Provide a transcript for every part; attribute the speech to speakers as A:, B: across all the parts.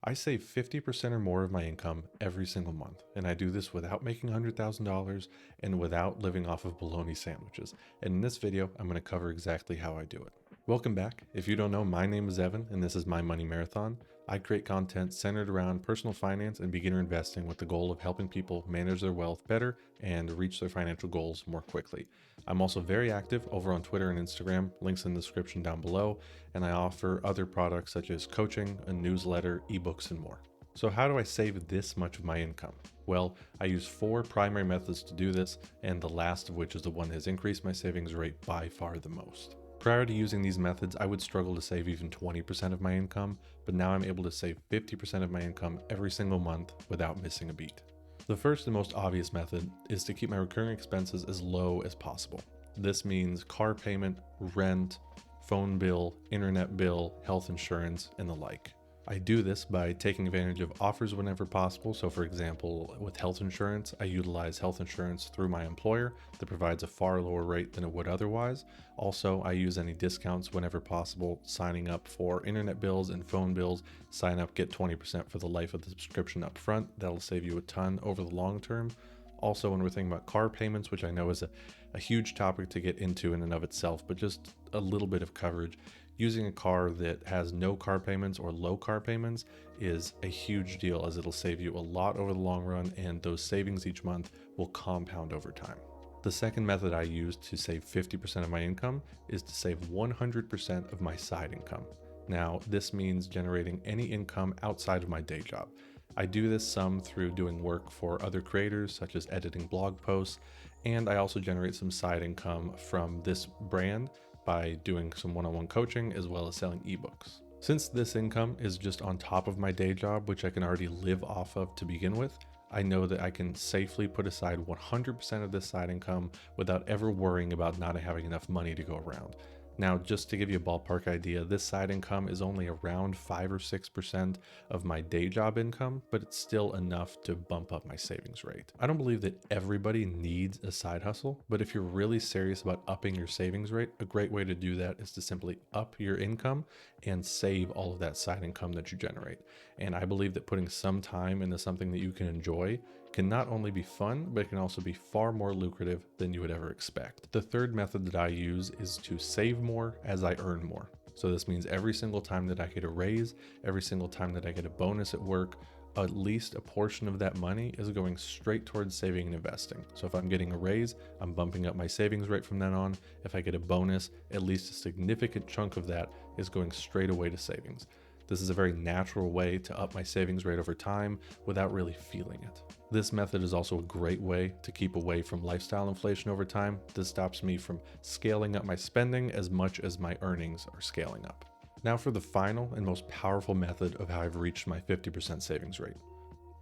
A: I save 50% or more of my income every single month, and I do this without making $100,000 and without living off of bologna sandwiches. And in this video, I'm going to cover exactly how I do it. Welcome back. If you don't know, my name is Evan, and this is My Money Marathon. I create content centered around personal finance and beginner investing with the goal of helping people manage their wealth better and reach their financial goals more quickly. I'm also very active over on Twitter and Instagram, links in the description down below, and I offer other products such as coaching, a newsletter, ebooks, and more. So how do I save this much of my income? Well, I use 4 primary methods to do this, and the last of which is the one that has increased my savings rate by far the most. Prior to using these methods, I would struggle to save even 20% of my income, but now I'm able to save 50% of my income every single month without missing a beat. The first and most obvious method is to keep my recurring expenses as low as possible. This means car payment, rent, phone bill, internet bill, health insurance, and the like. I do this by taking advantage of offers whenever possible. So for example, with health insurance, I utilize health insurance through my employer that provides a far lower rate than it would otherwise. Also, I use any discounts whenever possible, signing up for internet bills and phone bills. Sign up, get 20% for the life of the subscription up front. That'll save you a ton over the long term. Also, when we're thinking about car payments, which I know is a huge topic to get into in and of itself, but just a little bit of coverage, using a car that has no car payments or low car payments is a huge deal, as it'll save you a lot over the long run, and those savings each month will compound over time. The second method I use to save 50% of my income is to save 100% of my side income. Now, this means generating any income outside of my day job. I do this some through doing work for other creators, such as editing blog posts, and I also generate some side income from this brand by doing some one-on-one coaching as well as selling ebooks. Since this income is just on top of my day job, which I can already live off of to begin with, I know that I can safely put aside 100% of this side income without ever worrying about not having enough money to go around. Now, just to give you a ballpark idea, this side income is only around 5 or 6% of my day job income, but it's still enough to bump up my savings rate. I don't believe that everybody needs a side hustle, but if you're really serious about upping your savings rate, a great way to do that is to simply up your income and save all of that side income that you generate. And I believe that putting some time into something that you can enjoy can not only be fun, but it can also be far more lucrative than you would ever expect. The third method that I use is to save more as I earn more. So this means every single time that I get a raise, every single time that I get a bonus at work, at least a portion of that money is going straight towards saving and investing. So if I'm getting a raise, I'm bumping up my savings rate from then on. If I get a bonus, at least a significant chunk of that is going straight away to savings. This is a very natural way to up my savings rate over time without really feeling it. This method is also a great way to keep away from lifestyle inflation over time. This stops me from scaling up my spending as much as my earnings are scaling up. Now for the final and most powerful method of how I've reached my 50% savings rate: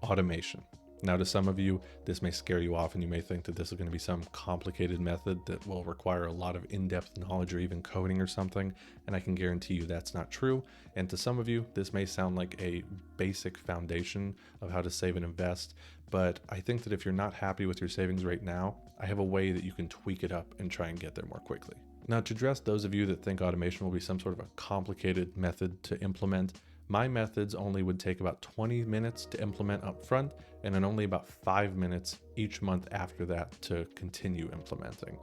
A: automation. Now, to some of you, this may scare you off and you may think that this is going to be some complicated method that will require a lot of in-depth knowledge or even coding or something, and I can guarantee you that's not true. And to some of you, this may sound like a basic foundation of how to save and invest, but I think that if you're not happy with your savings rate now, I have a way that you can tweak it up and try and get there more quickly. Now, to address those of you that think automation will be some sort of a complicated method to implement, my methods only would take about 20 minutes to implement up front, and then only about 5 minutes each month after that to continue implementing.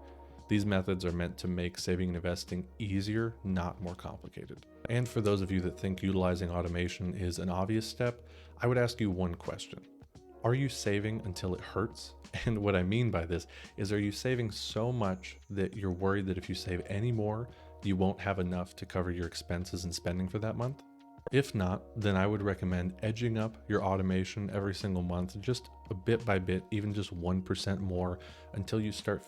A: These methods are meant to make saving and investing easier, not more complicated. And for those of you that think utilizing automation is an obvious step, I would ask you one question. Are you saving until it hurts? And what I mean by this is, are you saving so much that you're worried that if you save any more, you won't have enough to cover your expenses and spending for that month? If not, then I would recommend edging up your automation every single month, just a bit by bit, even just 1% more, until you start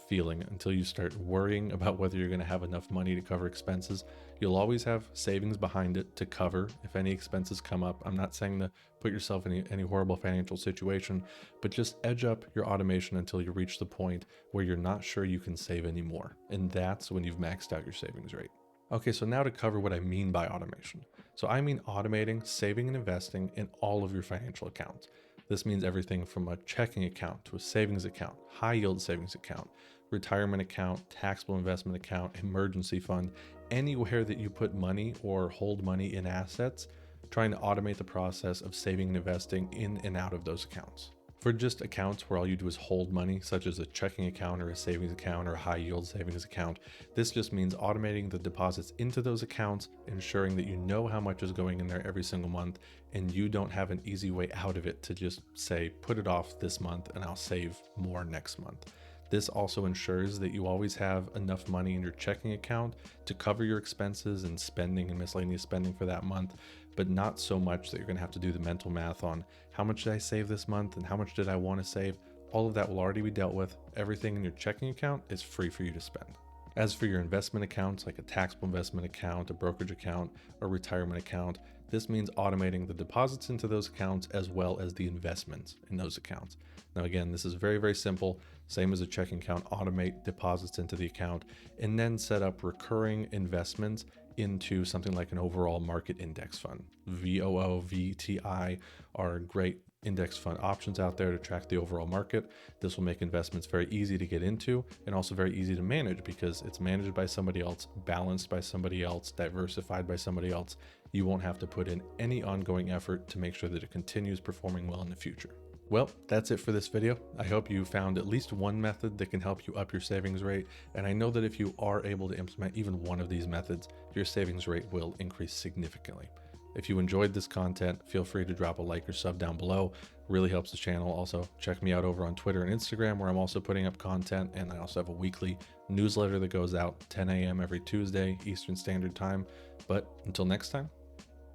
A: worrying about whether you're going to have enough money to cover expenses. You'll always have savings behind it to cover if any expenses come up. I'm not saying to put yourself in any horrible financial situation, but just edge up your automation until you reach the point where you're not sure you can save anymore. And that's when you've maxed out your savings rate. Okay, so now to cover what I mean by automation. So I mean automating saving and investing in all of your financial accounts. This means everything from a checking account to a savings account, high yield savings account, retirement account, taxable investment account, emergency fund, anywhere that you put money or hold money in assets, trying to automate the process of saving and investing in and out of those accounts. For just accounts where all you do is hold money, such as a checking account or a savings account or a high yield savings account, this just means automating the deposits into those accounts, ensuring that you know how much is going in there every single month, and you don't have an easy way out of it to just say, put it off this month and I'll save more next month. This also ensures that you always have enough money in your checking account to cover your expenses and spending and miscellaneous spending for that month, but not so much that you're going to have to do the mental math on how much did I save this month and how much did I want to save. All of that will already be dealt with. Everything in your checking account is free for you to spend. As for your investment accounts, like a taxable investment account, a brokerage account, or retirement account, this means automating the deposits into those accounts as well as the investments in those accounts. Now, again, this is very, very simple. Same as a checking account, automate deposits into the account and then set up recurring investments into something like an overall market index fund. VOO, VTI are great index fund options out there to track the overall market. This will make investments very easy to get into and also very easy to manage because it's managed by somebody else, balanced by somebody else, diversified by somebody else. You won't have to put in any ongoing effort to make sure that it continues performing well in the future. Well, that's it for this video. I hope you found at least one method that can help you up your savings rate. And I know that if you are able to implement even one of these methods, your savings rate will increase significantly. If you enjoyed this content, feel free to drop a like or sub down below. Really helps the channel. Also, check me out over on Twitter and Instagram, where I'm also putting up content. And I also have a weekly newsletter that goes out 10 a.m. every Tuesday, Eastern Standard Time. But until next time,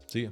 A: see ya.